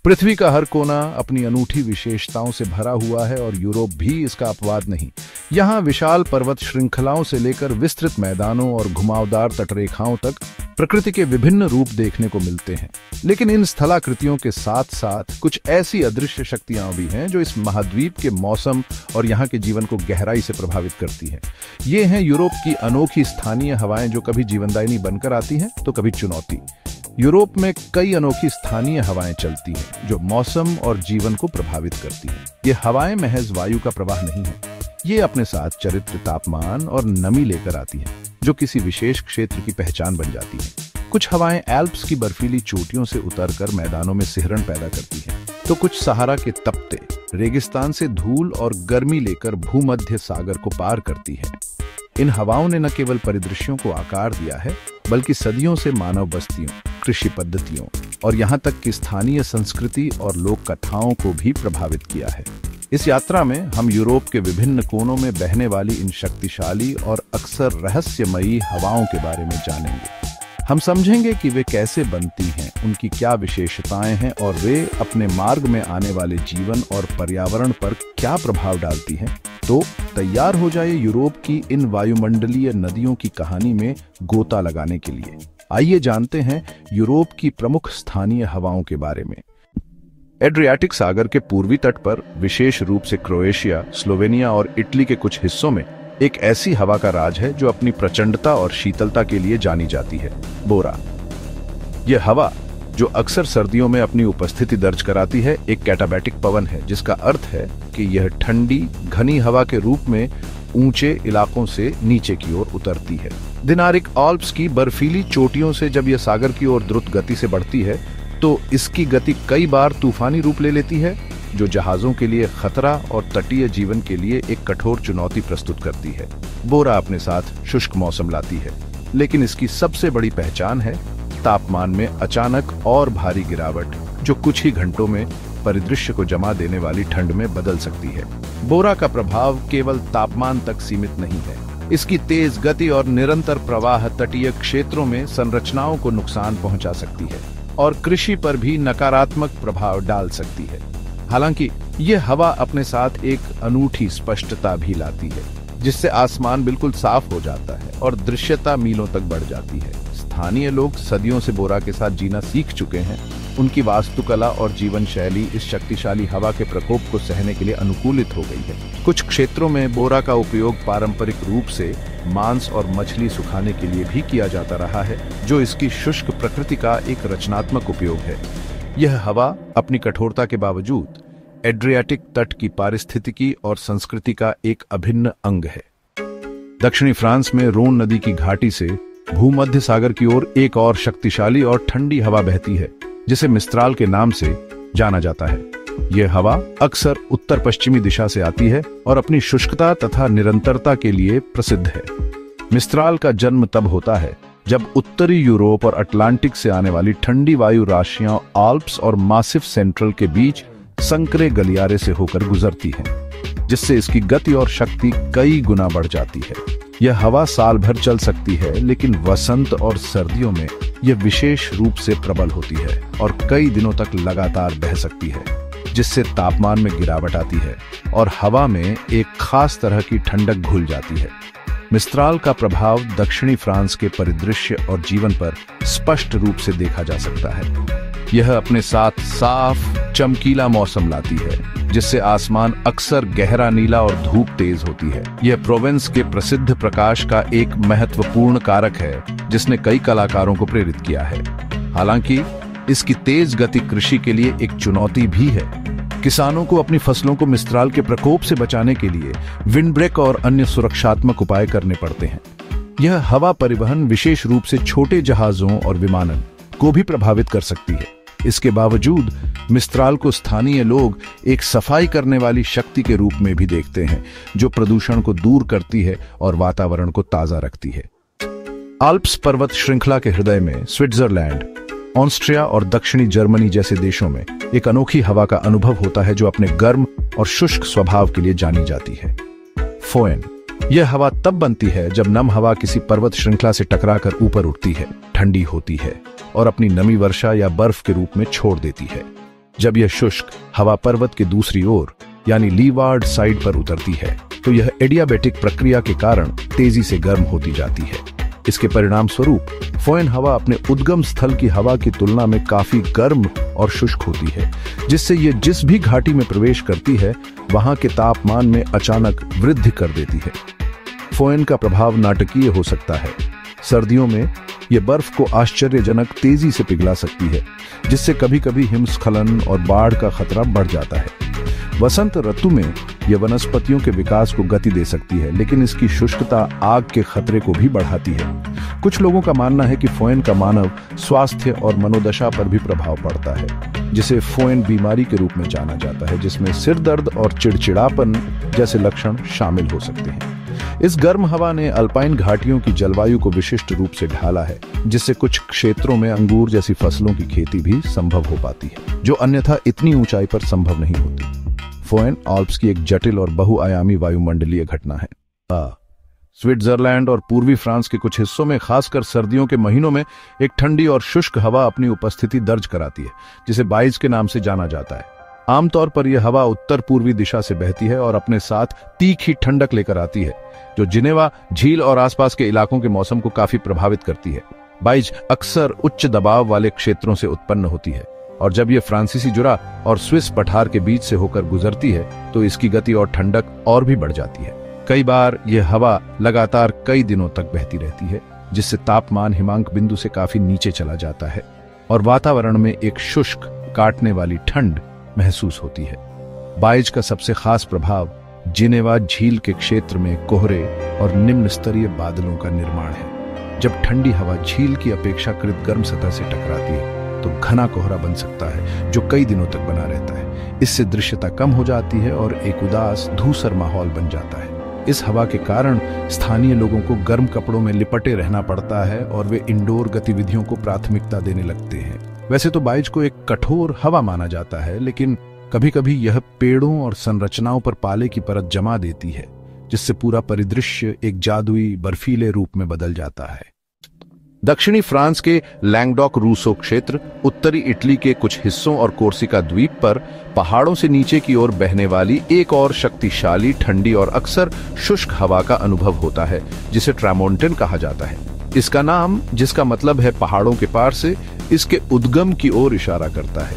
पृथ्वी का हर कोना अपनी अनूठी विशेषताओं से भरा हुआ है और यूरोप भी इसका अपवाद नहीं। यहाँ विशाल पर्वत श्रृंखलाओं से लेकर विस्तृत मैदानों और घुमावदार तटरेखाओं तक प्रकृति के विभिन्न रूप देखने को मिलते हैं। लेकिन इन स्थलाकृतियों के साथ साथ कुछ ऐसी अदृश्य शक्तियां भी हैं जो इस महाद्वीप के मौसम और यहाँ के जीवन को गहराई से प्रभावित करती हैं। ये हैं यूरोप की अनोखी स्थानीय हवाएं जो कभी जीवनदायिनी बनकर आती हैं तो कभी चुनौती। यूरोप में कई अनोखी स्थानीय हवाएं चलती हैं जो मौसम और जीवन को प्रभावित करती हैं। ये हवाएं महज वायु का प्रवाह नहीं है, ये अपने साथ चरित्र, तापमान और नमी लेकर आती हैं जो किसी विशेष क्षेत्र की पहचान बन जाती हैं। कुछ हवाएं एल्प्स की बर्फीली चोटियों से उतरकर मैदानों में सिहरन पैदा करती हैं, तो कुछ सहारा के तपते रेगिस्तान से धूल और गर्मी लेकर भूमध्य सागर को पार करती हैं। इन हवाओं ने न केवल परिदृश्यों को आकार दिया है बल्कि सदियों से मानव बस्तियों, कृषि पद्धतियों और यहाँ तक कि स्थानीय संस्कृति और लोक कथाओं को भी प्रभावित किया है। इस यात्रा में हम यूरोप के विभिन्न कोनों में बहने वाली इन शक्तिशाली और अक्सर रहस्यमयी हवाओं के बारे में जानेंगे। हम समझेंगे कि वे कैसे बनती हैं, उनकी क्या विशेषताएं हैं और वे अपने मार्ग में आने वाले जीवन और पर्यावरण पर क्या प्रभाव डालती हैं। तो तैयार हो जाइए यूरोप की इन वायुमंडलीय नदियों की कहानी में गोता लगाने के लिए। आइए जानते हैं यूरोप की प्रमुख स्थानीय हवाओं के बारे में। एड्रियाटिक सागर के पूर्वी तट पर, विशेष रूप से क्रोएशिया, स्लोवेनिया और इटली के कुछ हिस्सों में एक ऐसी हवा का राज है जो अपनी प्रचंडता और शीतलता के लिए जानी जाती है, बोरा। यह हवा, जो अक्सर सर्दियों में अपनी उपस्थिति दर्ज कराती है, एक कैटाबैटिक पवन है, जिसका अर्थ है कि यह ठंडी घनी हवा के रूप में ऊंचे इलाकों से नीचे की ओर उतरती है। दिनारिक आल्प्स की बर्फीली चोटियों से जब यह सागर की ओर द्रुत गति से बढ़ती है तो इसकी गति कई बार तूफानी रूप ले लेती है, जो जहाजों के लिए खतरा और तटीय जीवन के लिए एक कठोर चुनौती प्रस्तुत करती है। बोरा अपने साथ शुष्क मौसम लाती है, लेकिन इसकी सबसे बड़ी पहचान है तापमान में अचानक और भारी गिरावट, जो कुछ ही घंटों में परिदृश्य को जमा देने वाली ठंड में बदल सकती है। बोरा का प्रभाव केवल तापमान तक सीमित नहीं है। इसकी तेज गति और निरंतर प्रवाह तटीय क्षेत्रों में संरचनाओं को नुकसान पहुंचा सकती है और कृषि पर भी नकारात्मक प्रभाव डाल सकती है। हालांकि यह हवा अपने साथ एक अनूठी स्पष्टता भी लाती है, जिससे आसमान बिल्कुल साफ हो जाता है और दृश्यता मीलों तक बढ़ जाती है। स्थानीय लोग सदियों से बोरा के साथ जीना सीख चुके हैं। उनकी वास्तुकला और जीवन शैली इस शक्तिशाली हवा के प्रकोप को सहने के लिए अनुकूलित हो गई है। कुछ क्षेत्रों में बोरा का उपयोग पारंपरिक रूप से मांस और मछली सुखाने के लिए भी किया जाता रहा है, जो इसकी शुष्क प्रकृति का एक रचनात्मक उपयोग है। यह हवा अपनी कठोरता के बावजूद एड्रियाटिक तट की पारिस्थितिकी और संस्कृति का एक अभिन्न अंग है। दक्षिणी फ्रांस में रोन नदी की घाटी से भूमध्य सागर की ओर एक और शक्तिशाली और ठंडी हवा बहती है, जिसे मिस्त्राल के नाम से जाना जाता है। यह हवा अक्सर उत्तर पश्चिमी दिशा से आती है और अपनी शुष्कता तथा निरंतरता के लिए प्रसिद्ध है। मिस्त्राल का जन्म तब होता है जब उत्तरी यूरोप और अटलांटिक से आने वाली ठंडी वायु राशियां आल्प्स और मासिफ सेंट्रल के बीच संकरे गलियारे से होकर गुजरती हैं, जिससे इसकी गति और शक्ति कई गुना बढ़ जाती है। यह हवा साल भर चल सकती है, लेकिन वसंत और सर्दियों में यह विशेष रूप से प्रबल होती है और कई दिनों तक लगातार बह सकती है, जिससे तापमान में गिरावट आती है और हवा में एक खास तरह की ठंडक घुल जाती है। मिस्त्राल का प्रभाव दक्षिणी फ्रांस के परिदृश्य और जीवन पर स्पष्ट रूप से देखा जा सकता है। यह अपने साथ साफ, चमकीला मौसम लाती है, जिससे आसमान अक्सर गहरा नीला और धूप तेज होती है। यह प्रोवेंस के प्रसिद्ध प्रकाश का एक महत्वपूर्ण कारक है, जिसने कई कलाकारों को प्रेरित किया है। हालांकि इसकी तेज गति कृषि के लिए एक चुनौती भी है। किसानों को अपनी फसलों को मिस्त्राल के प्रकोप से बचाने के लिए विंडब्रेक और अन्य सुरक्षात्मक उपाय करने पड़ते हैं। यह हवा परिवहन, विशेष रूप से छोटे जहाजों और विमानन को भी प्रभावित कर सकती है। इसके बावजूद मिस्त्राल को स्थानीय लोग एक सफाई करने वाली शक्ति के रूप में भी देखते हैं, जो प्रदूषण को दूर करती है और वातावरण को ताजा रखती है। आल्प्स पर्वत श्रृंखला के हृदय में स्विट्जरलैंड, ऑस्ट्रिया और दक्षिणी जर्मनी जैसे देशों में एक अनोखी हवा का अनुभव होता है, जो अपने गर्म और शुष्क स्वभाव के लिए जानी जाती है। फोएन, यह हवा तब बनती है जब नम हवा किसी पर्वत श्रृंखला से टकराकर ऊपर उठती है, ठंडी होती है और अपनी नमी वर्षा या बर्फ के रूप में छोड़ देती है। जब यह शुष्क हवा पर्वत के दूसरी ओर यानी लीवार्ड साइड पर उतरती है तो यह एडियाबैटिक प्रक्रिया के कारण तेजी से गर्म होती जाती है। इसके परिणाम स्वरूप फोएन हवा अपने उद्गम स्थल की हवा की तुलना में काफी गर्म और शुष्क होती है, जिससे यह जिस भी घाटी में प्रवेश करती है वहां के तापमान में अचानक वृद्धि कर देती है। फोएन का प्रभाव नाटकीय हो सकता है। सर्दियों में यह बर्फ को आश्चर्यजनक तेजी से पिघला सकती है, जिससे कभी कभी हिमस्खलन और बाढ़ का खतरा बढ़ जाता है। वसंत ऋतु में यह वनस्पतियों के विकास को गति दे सकती है, लेकिन इसकी शुष्कता आग के खतरे को भी बढ़ाती है। कुछ लोगों का मानना है कि फोएन का मानव स्वास्थ्य और मनोदशा पर भी प्रभाव पड़ता है, जिसे फोएन बीमारी के रूप में जाना जाता है, जिसमें सिर दर्द और चिड़चिड़ापन जैसे लक्षण शामिल हो सकते हैं। इस गर्म हवा ने अल्पाइन घाटियों की जलवायु को विशिष्ट रूप से ढाला है, जिससे कुछ क्षेत्रों में अंगूर जैसी फसलों की खेती भी संभव हो पाती है, जो अन्यथा इतनी ऊंचाई पर संभव नहीं होती। फोएन आल्प्स की एक जटिल और बहुआयामी वायुमंडलीय घटना है। स्विट्जरलैंड और पूर्वी फ्रांस के कुछ हिस्सों में खासकर सर्दियों के महीनों में एक ठंडी और शुष्क हवा अपनी उपस्थिति दर्ज कराती है, जिसे बाइज के नाम से जाना जाता है। आमतौर पर यह हवा उत्तर पूर्वी दिशा से बहती है और अपने साथ तीखी ठंडक लेकर आती है, जो जिनेवा झील और आसपास के इलाकों के मौसम को काफी प्रभावित करती है। बाइज अक्सर उच्च दबाव वाले क्षेत्रों से उत्पन्न होती है, और जब यह फ्रांसीसी जुरा और स्विस पठार के बीच से होकर गुजरती है तो इसकी गति और ठंडक और भी बढ़ जाती है। कई बार यह हवा लगातार कई दिनों तक बहती रहती है, जिससे तापमान हिमांक बिंदु से काफी नीचे चला जाता है और वातावरण में एक शुष्क काटने वाली ठंड महसूस होती है। बाइज का सबसे खास प्रभाव जिनेवा झील के क्षेत्र में कोहरे और निम्न स्तरीय बादलों का निर्माण है। जब ठंडी हवा झील की अपेक्षाकृत गर्म सतह से टकराती है तो घना कोहरा बन सकता है, जो कई दिनों तक बना रहता है। इससे दृश्यता कम हो जाती है और एक उदास धूसर माहौल बन जाता है। इस हवा के कारण स्थानीय लोगों को गर्म कपड़ों में लिपटे रहना पड़ता है और वे इंडोर गतिविधियों को प्राथमिकता देने लगते हैं। वैसे तो बाइज को एक कठोर हवा माना जाता है, लेकिन कभी कभी यह पेड़ों और संरचनाओं पर पाले की परत जमा देती है, जिससे पूरा परिदृश्य एक जादुई बर्फीले रूप में बदल जाता है। दक्षिणी फ्रांस के लैंगडॉक रूसो क्षेत्र, उत्तरी इटली के कुछ हिस्सों और कोर्सिका द्वीप पर पहाड़ों से नीचे की ओर बहने वाली एक और शक्तिशाली ठंडी और अक्सर शुष्क हवा का अनुभव होता है, जिसे ट्रामोंटेन कहा जाता है। इसका नाम, जिसका मतलब है पहाड़ों के पार से, इसके उद्गम की ओर इशारा करता है।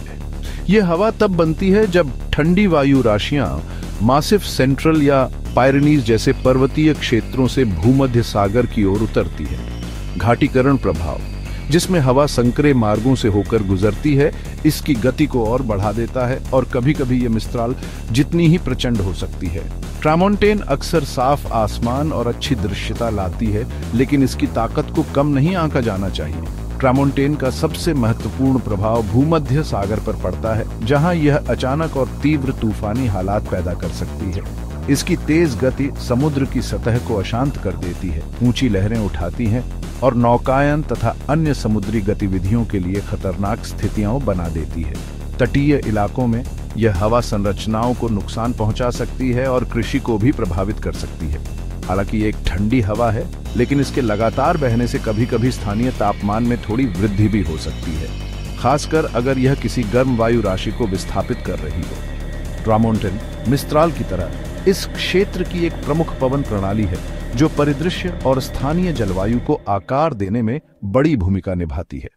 यह हवा तब बनती है जब ठंडी वायु राशियां मासिफ सेंट्रल या पायरेनीज जैसे पर्वतीय क्षेत्रों से भूमध्य सागर की ओर उतरती है। घाटीकरण प्रभाव, जिसमें हवा संकरे मार्गों से होकर गुजरती है, इसकी गति को और बढ़ा देता है और कभी कभी यह मिस्ट्राल जितनी ही प्रचंड हो सकती है। ट्रामोंटेन अक्सर साफ आसमान और अच्छी दृश्यता लाती है, लेकिन इसकी ताकत को कम नहीं आंका जाना चाहिए। ट्रामोंटेन का सबसे महत्वपूर्ण प्रभाव भूमध्य सागर पर पड़ता है, जहां यह अचानक और तीव्र तूफानी हालात पैदा कर सकती है। इसकी तेज गति समुद्र की सतह को अशांत कर देती है, ऊंची लहरें उठाती हैं और नौकायन तथा अन्य समुद्री गतिविधियों के लिए खतरनाक स्थितियां बना देती है। तटीय इलाकों में यह हवा संरचनाओं को नुकसान पहुंचा सकती है और कृषि को भी प्रभावित कर सकती है। हालांकि ये एक ठंडी हवा है, लेकिन इसके लगातार बहने से कभी कभी स्थानीय तापमान में थोड़ी वृद्धि भी हो सकती है, खासकर अगर यह किसी गर्म वायु राशि को विस्थापित कर रही हो। ट्रामोंटेन मिस्ट्राल की तरह इस क्षेत्र की एक प्रमुख पवन प्रणाली है, जो परिदृश्य और स्थानीय जलवायु को आकार देने में बड़ी भूमिका निभाती है।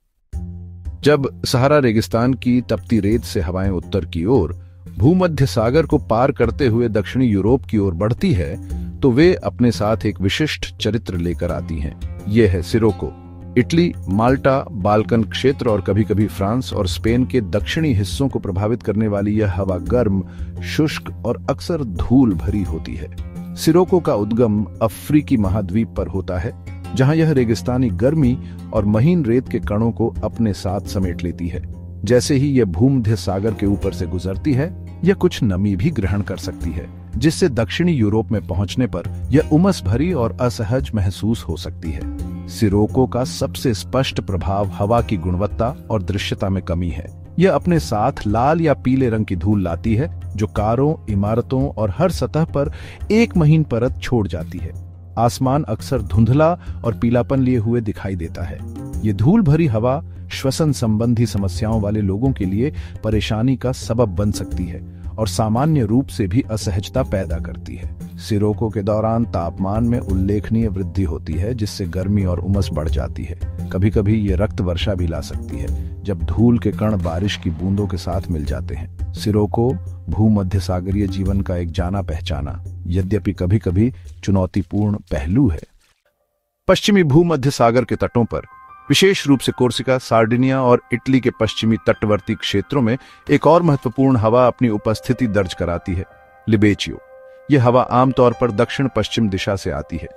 जब सहारा रेगिस्तान की तपती रेत से हवाएं उत्तर की ओर भूमध्य सागर को पार करते हुए दक्षिणी यूरोप की ओर बढ़ती है, तो वे अपने साथ एक विशिष्ट चरित्र लेकर आती हैं। यह है सिरोको। इटली, माल्टा, बाल्कन क्षेत्र और कभी कभी फ्रांस और स्पेन के दक्षिणी हिस्सों को प्रभावित करने वाली यह हवा गर्म, शुष्क और अक्सर धूल भरी होती है। सिरोको का उद्गम अफ्रीकी महाद्वीप पर होता है, जहां यह रेगिस्तानी गर्मी और महीन रेत के कणों को अपने साथ समेट लेती है। जैसे ही यह भूमध्य सागर के ऊपर से गुजरती है, यह कुछ नमी भी ग्रहण कर सकती है, जिससे दक्षिणी यूरोप में पहुंचने पर यह उमस भरी और असहज महसूस हो सकती है। सिरोको का सबसे स्पष्ट प्रभाव हवा की गुणवत्ता और दृश्यता में कमी है। यह अपने साथ लाल या पीले रंग की धूल लाती है, जो कारों, इमारतों और हर सतह पर एक महीन परत छोड़ जाती है। आसमान अक्सर धुंधला और पीलापन लिए हुए दिखाई देता है। ये धूल भरी हवा श्वसन संबंधी समस्याओं वाले लोगों के लिए परेशानी का सबब बन सकती है और सामान्य रूप से भी असहजता पैदा करती है। सिरोको के दौरान तापमान में उल्लेखनीय वृद्धि होती है, जिससे गर्मी और उमस बढ़ जाती है। कभी कभी ये रक्त वर्षा भी ला सकती है, जब धूल के कण बारिश की बूंदों के साथ मिल जाते हैं। सिरोको भूमध्य सागरीय जीवन का एक जाना पहचाना, यद्यपि कभी कभी चुनौतीपूर्ण पहलू है। पश्चिमी भूमध्य सागर के तटों पर, विशेष रूप से कोर्सिका, सार्डिनिया और इटली के पश्चिमी तटवर्ती क्षेत्रों में एक और महत्वपूर्ण हवा अपनी उपस्थिति दर्ज कराती है, लिबेचियो। यह हवा आमतौर पर दक्षिण पश्चिम दिशा से आती है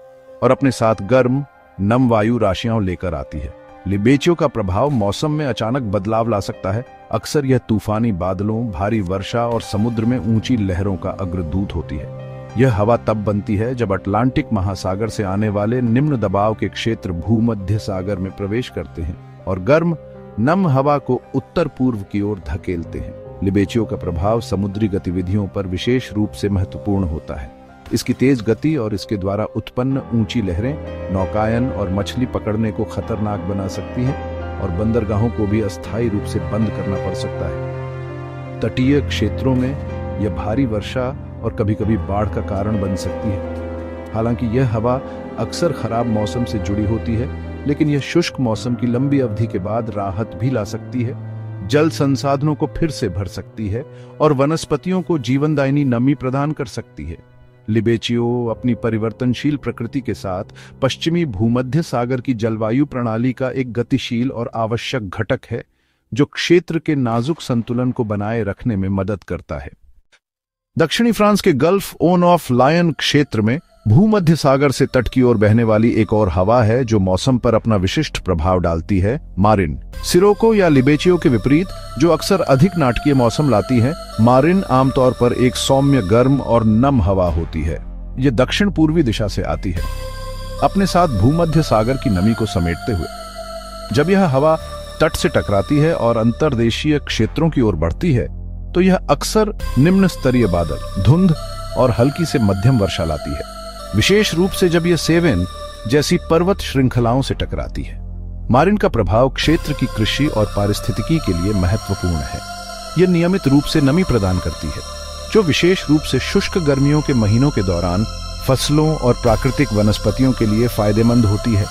और अपने साथ गर्म, नम वायु राशियां लेकर आती है। लिबेचियो का प्रभाव मौसम में अचानक बदलाव ला सकता है। अक्सर यह तूफानी बादलों, भारी वर्षा और समुद्र में ऊंची लहरों का अग्रदूत होती है। यह हवा तब बनती है जब अटलांटिक महासागर से आने वाले निम्न दबाव के क्षेत्र भूमध्य सागर में प्रवेश करते हैं और गर्म, नम हवा को उत्तर पूर्व की ओर धकेलते हैं। लिबेचियो का प्रभाव समुद्री गतिविधियों पर विशेष रूप से महत्वपूर्ण होता है। इसकी तेज गति और इसके द्वारा उत्पन्न ऊंची लहरें नौकायन और मछली पकड़ने को खतरनाक बना सकती हैं और बंदरगाहों को भी अस्थायी रूप से बंद करना पड़ सकता है। तटीय क्षेत्रों में यह भारी वर्षा और कभी कभी बाढ़ का कारण बन सकती है। हालांकि यह हवा अक्सर खराब मौसम से जुड़ी होती है, लेकिन यह शुष्क मौसम की लंबी अवधि के बाद राहत भी ला सकती है, जल संसाधनों को फिर से भर सकती है और वनस्पतियों को जीवनदायिनी नमी प्रदान कर सकती है। लिबेचियो अपनी परिवर्तनशील प्रकृति के साथ पश्चिमी भूमध्य सागर की जलवायु प्रणाली का एक गतिशील और आवश्यक घटक है, जो क्षेत्र के नाजुक संतुलन को बनाए रखने में मदद करता है। दक्षिणी फ्रांस के गल्फ ओन ऑफ लायन क्षेत्र में भूमध्य सागर से तट की ओर बहने वाली एक और हवा है जो मौसम पर अपना विशिष्ट प्रभाव डालती है, मारिन। सिरोको या लिबेचियो के विपरीत, जो अक्सर अधिक नाटकीय मौसम लाती है, मारिन आमतौर पर एक सौम्य, गर्म और नम हवा होती है। यह दक्षिण पूर्वी दिशा से आती है, अपने साथ भूमध्य सागर की नमी को समेटते हुए। जब यह हवा तट से टकराती है और अंतर्देशीय क्षेत्रों की ओर बढ़ती है, तो यह अक्सर निम्न स्तरीय बादल, धुंध और हल्की से मध्यम वर्षा लाती है, विशेष रूप से जब यह सेवेन जैसी पर्वत श्रृंखलाओं से टकराती है। मारिन का प्रभाव क्षेत्र की कृषि और पारिस्थितिकी के लिए महत्वपूर्ण है। यह नियमित रूप से नमी प्रदान करती है, जो विशेष रूप से शुष्क गर्मियों के महीनों के दौरान फसलों और प्राकृतिक वनस्पतियों के लिए फायदेमंद होती है।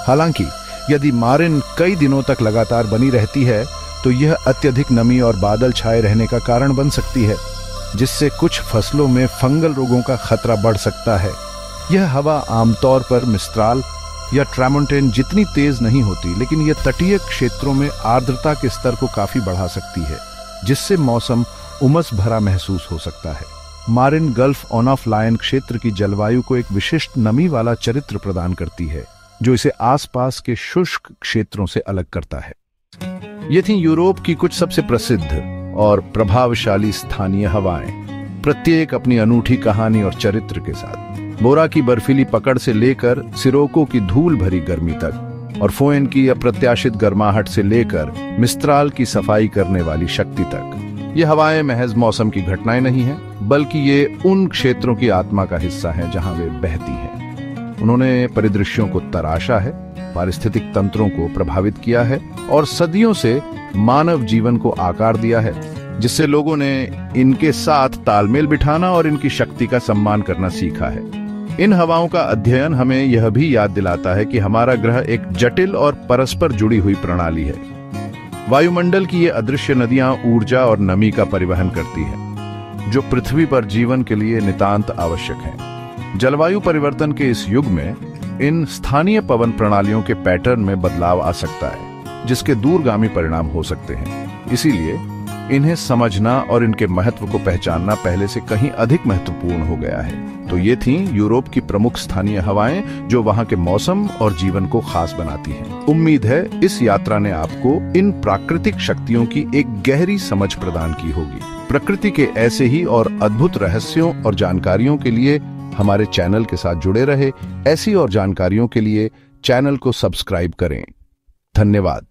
हालांकि यदि मारिन कई दिनों तक लगातार बनी रहती है, तो यह अत्यधिक नमी और बादल छाए रहने का कारण बन सकती है, जिससे कुछ फसलों में फंगल रोगों का खतरा बढ़ सकता है। यह हवा आमतौर पर मिस्ट्राल या ट्रामोंटेन जितनी तेज नहीं होती, लेकिन यह तटीय क्षेत्रों में आर्द्रता के स्तर को काफी बढ़ा सकती है, जिससे मौसम उमस भरा महसूस हो सकता है। Marine gulf on of Lion क्षेत्र की जलवायु को एक विशिष्ट नमी वाला चरित्र प्रदान करती है, जो इसे आसपास के शुष्क क्षेत्रों से अलग करता है। ये थीं यूरोप की कुछ सबसे प्रसिद्ध और प्रभावशाली स्थानीय हवाएं, प्रत्येक अपनी अनूठी कहानी और चरित्र के साथ। बोरा की बर्फीली पकड़ से लेकर सिरोको की धूल भरी गर्मी तक, और फोएन की अप्रत्याशित गर्माहट से लेकर मिस्त्राल की सफाई करने वाली शक्ति तक। ये हवाएं महज मौसम की घटनाएं नहीं हैं, बल्कि ये उन क्षेत्रों की आत्मा का हिस्सा हैं जहां वे बहती हैं। उन्होंने परिदृश्यों को तराशा है, पारिस्थितिक तंत्रों को प्रभावित किया है और सदियों से मानव जीवन को आकार दिया है, जिससे लोगों ने इनके साथ तालमेल बिठाना और इनकी शक्ति का सम्मान करना सीखा है। इन हवाओं का अध्ययन हमें यह भी याद दिलाता है कि हमारा ग्रह एक जटिल और परस्पर जुड़ी हुई प्रणाली है। वायुमंडल की ये अदृश्य नदियां ऊर्जा और नमी का परिवहन करती हैं, जो पृथ्वी पर जीवन के लिए नितांत आवश्यक है। जलवायु परिवर्तन के इस युग में इन स्थानीय पवन प्रणालियों के पैटर्न में बदलाव आ सकता है, जिसके दूरगामी परिणाम हो सकते हैं। इसीलिए इन्हें समझना और इनके महत्व को पहचानना पहले से कहीं अधिक महत्वपूर्ण हो गया है। तो ये थीं यूरोप की प्रमुख स्थानीय हवाएं, जो वहां के मौसम और जीवन को खास बनाती हैं। उम्मीद है इस यात्रा ने आपको इन प्राकृतिक शक्तियों की एक गहरी समझ प्रदान की होगी। प्रकृति के ऐसे ही और अद्भुत रहस्यों और जानकारियों के लिए हमारे चैनल के साथ जुड़े रहे। ऐसी और जानकारियों के लिए चैनल को सब्सक्राइब करें। धन्यवाद।